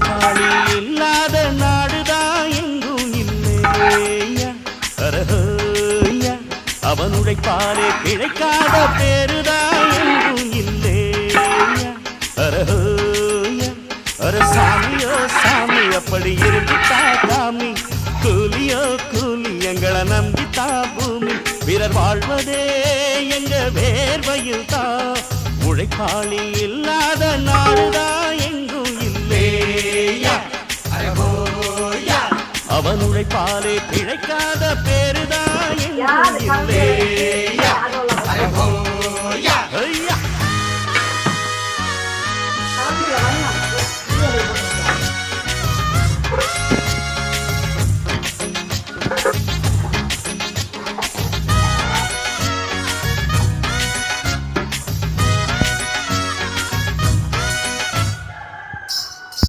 உழைப்பாளி இல்லாத நாடுதான் எங்கும் இல்லையா அரஹோயா அவன் உழைப்பாலே கிடைக்காத பேருதான் எங்கும் இல்லையா அரஹோயா அரசாமியோ சாமி அப்படி இருந்துட்டா காமி கூலியோ கூலி எங்களை நம்பித்தா பூமி பிறர் வாழ்வதே எங்க வேர்வையில் தான் உழைப்பாளி இல்லாத நாடுதான் எங்கும் இல்லையா அவன் உழைப்பாலே பிழைக்காத பேருதான் எங்கும் இல்லை